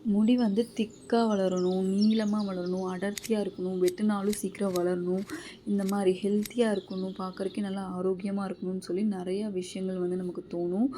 முடி வந்து திக்கா வளரணும், நீளமா வளரணும், அடர்த்தியா இருக்கணும், வெட்டுனாலும் சீக்கிரம் வளரணும். இந்த மாரி ஹெல்த்தியா இருக்கணும், பார்க்கறக்கே நல்லா ஆரோக்கியமா இருக்கணும்னு சொல்லி நெறைய விஷயங்கள் வந்து நமக்கு தோணும்.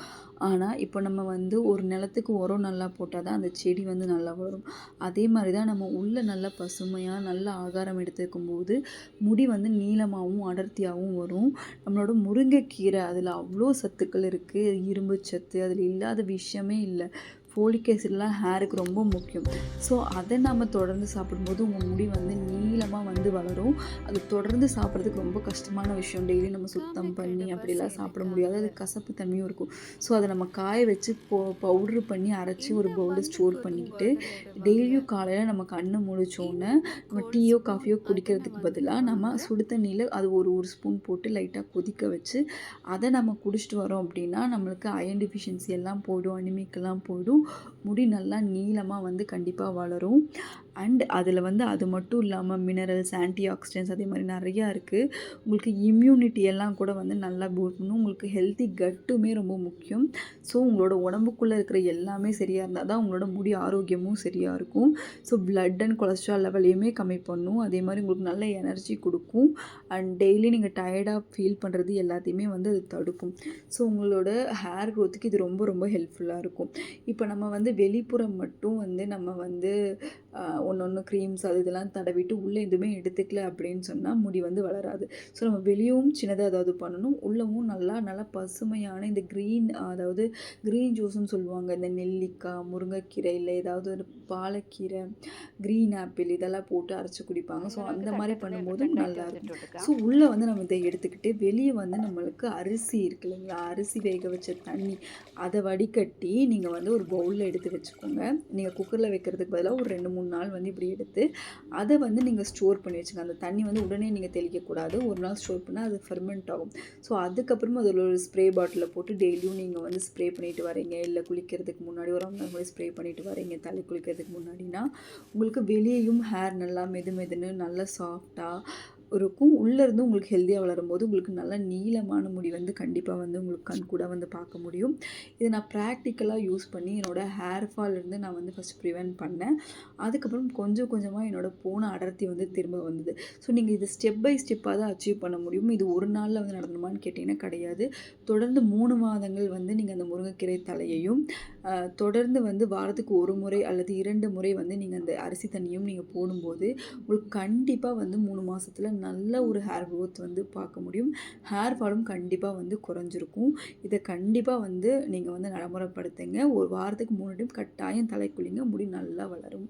ஆனா, இப்போ நம்ம வந்து ஒரு நிலத்துக்கு உரம் நல்லா போட்டா தான் அந்த செடி வந்து நல்லா வளரும். அதே மாரி தான் நம்ம உள்ள நல்லா பசுமையா, நல்ல ஆகாரம் எடுத்துக்கும்போது, முடி வந்து நீளமாவும், அடர்த்தியாவும் வரும். நம்மளோட முருங்கைக்கீரை அதில அவ்ளோ சத்துக்கள் இருக்கு. இரும்பு சத்து அதில இல்லாத விஷயமே இல்ல. ஃபோலிக் ஆசிட்லாம் ஹேருக்கு ரொம்ப முக்கியம். ஸோ, அத நம்ம தொடர்ந்து சாப்பிடும்போது உங்க முடி வந்து நீளமா வந்து வளரும். அது தொடர்ந்து சாப்பிட்றதுக்கு ரொம்ப கஷ்டமான விஷயம். டெய்லி நம்ம சுத்தம் பண்ணி அப்படிலாம் சாப்பிட முடியாது. அது கசப்பு தன்மையும் இருக்கும். ஸோ, அத நம்ம காய வச்சு பவுடர் பண்ணி அரைச்சு ஒரு இந்த பவுல்ல பந்து ஸ்டோர் கொட்டும் பண்ணிக்கிட்டு, வருடனருவாங்க. டெய்லியும் காலையில நம்ம கண்ணு முழிச்சோனே, இன்னும் நம்ம கோல்ட் டீயோ, ஸ்பூன் காஃபியோ அதனை குடிக்கிறதுக்கு பதிலா நம்ம வந்துடுவாங்க. சுடு தண்ணீல அது ஒரு ஒரு ஸ்பூன் போட்டு லைட்டா கொதிக்க வச்சு, அத நம்ம குடிச்சிட்டு வரோம் அப்படின்னா, நம்மளுக்கு அயர்ன் டெஃபிஷியன்சி எல்லாம் போயிடும். அனிமிக்லாம் போயிடும். முடி நல்லா நீளமா வந்து கண்டிப்பா வளரும். அண்ட் அதில வந்து அது மட்டும் இல்லாம மினரல்ஸ், ஆன்டி ஆக்ஸிடென்ட்ஸ் அதே மாரி நெறையா இருக்கு. உங்களுக்கு இம்யூனிட்டி எல்லாம் கூட வந்து நல்லா பூஸ்ட் பண்ணும். உங்களுக்கு ஹெல்த்தி கட்டுமே ரொம்ப முக்கியம். ஸோ உங்களோட உடம்புக்குள்ள இருக்கிற எல்லாமே சரியா இருந்தா தான் உங்களோட முடி ஆரோக்கியமும் சரியா இருக்கும். ஸோ பிளட் அண்ட் கொலஸ்ட்ரால் லெவலையுமே கம்மி பண்ணும். அதே மாரி உங்களுக்கு நல்ல எனர்ஜி குடுக்கும். அண்ட் டெய்லி நீங்க டயர்டா ஃபீல் பண்றது எல்லாத்தையுமே வந்து அது தடுக்கும். ஸோ உங்களோட ஹேர் குரோத்துக்கு இது ரொம்ப ரொம்ப ஹெல்ப்ஃபுல்லா இருக்கும். இப்போ நம்ம வந்து வெளிப்புறம் மட்டும் வந்து நம்ம வந்து ஒண்ணு க்ரீம்ஸ் அது இதெல்லாம் தடவிட்டு உள்ளே எதுவுமே எடுத்துக்கல அப்படின்னு சொன்னா முடி வந்து வளராது. ஸோ நம்ம வெளியவும் சின்னதா ஏதாவது பண்ணணும். உள்ளவும் நல்லா நல்லா பசுமையான இந்த அதாவது கிரீன் ஜூஸ்ன்னு சொல்லுவாங்க. இந்த நெல்லிக்காய், முருங்கைக்கீரை இல்ல ஏதாவது ஒரு பாலக்கீரை, கிரீன் ஆப்பிள் இதெல்லாம் போட்டு அரைச்சு குடிப்பாங்க. ஸோ அந்த அளவுக்கு அந்த மாரி தட்டத்துல பண்ணும்போதும் ரெண்டாயிரத்தி நல்லாயிருக்கும். வந்துட்டு இருக்கா. ஸோ உள்ள வந்து நம்ம இத எடுத்துக்கிட்டு வெளிய வந்து நம்மளுக்கு அரிசி இருக்கு இல்லைங்களா? அரிசி வேக வச்ச தண்ணி அத வடிகட்டி நீங்க வந்து ஒரு பவுல்ல எடுத்து வச்சுக்கோங்க. நீங்க குக்கர்ல வைக்கிறதுக்கு பதிலா ஒரு 2, 3 நாள் வந்து இப்படி எடுத்து, அத வந்து நீங்க ஸ்டோர் பண்ணி வச்சுங்க. அந்த தண்ணி வந்து உடனே நீங்க தெளிக்கக்கூடாது. ஒரு நாள் ஸ்டோர் பண்ணா அது ஃபெர்மென்ட் ஆகும். ஸோ அதுக்கப்புறமா அதில ஒரு ஸ்ப்ரே பாட்டில்ல போட்டு டெய்லியும் நீங்க வந்து ஸ்ப்ரே பண்ணிட்டு வரீங்க. இல்ல குளிக்கிறதுக்கு முன்னாடி ஒரு 1 மணி நேரம் முன்னாடி ஸ்ப்ரே பண்ணிட்டு வரீங்க. தலை குளிக்கிறதுக்கு முன்னாடினா, உங்களுக்கு வெளியயும் ஹேர் நல்லா மெது மெதுன்னு நல்லா சாஃப்ட்டா இருக்கும். உள்ள இருந்து உங்களுக்கு ஹெல்தியா வளரும்போது, உங்களுக்கு நல்ல நீளமான முடி வந்து கண்டிப்பா வந்து உங்களுக்கு கண்கூடா வந்து பார்க்க முடியும். இத நான் பிராக்டிகலா யூஸ் பண்ணி என்னோட ஹேர் ஃபால் இருந்து நான் வந்து ஃபர்ஸ்ட் ப்ரிவென்ட் பண்ணேன். அதுக்கப்புறம் கொஞ்சம் கொஞ்சமா என்னோட போன அடர்த்தி வந்து திரும்ப வந்தது. ஸோ நீங்க இத ஸ்டெப் பை ஸ்டெப்பா தான் அச்சீவ் பண்ண முடியும். இது ஒரு நாள்ல வந்து நடந்துருமான்னு கேட்டீங்கன்னா கிடையாது. தொடர்ந்து 3 மாதங்கள் வந்து நீங்க அந்த முருங்கைக்கீரை தழையையும், அ தொடர்ந்து வந்து வாரத்துக்கு 1 முறை அல்லது 2 முறை வந்து நீங்க அந்த அரிசி தண்ணியும் நீங்க போடும்போது, உங்களுக்கு கண்டிப்பா வந்து 3 மாசத்துல நல்ல ஒரு ஹேர் குரோத் வந்து பார்க்க முடியும். ஹேர் ஃபாலும் கண்டிப்பா வந்து குறைஞ்சிருக்கும். இத கண்டிப்பா வந்து நீங்க வந்து நடைமுறைப்படுத்துங்க. ஒரு வாரத்துக்கு 3 டைம் கட்டாயம் தலை குளிங்க. முடி நல்லா வளரும்.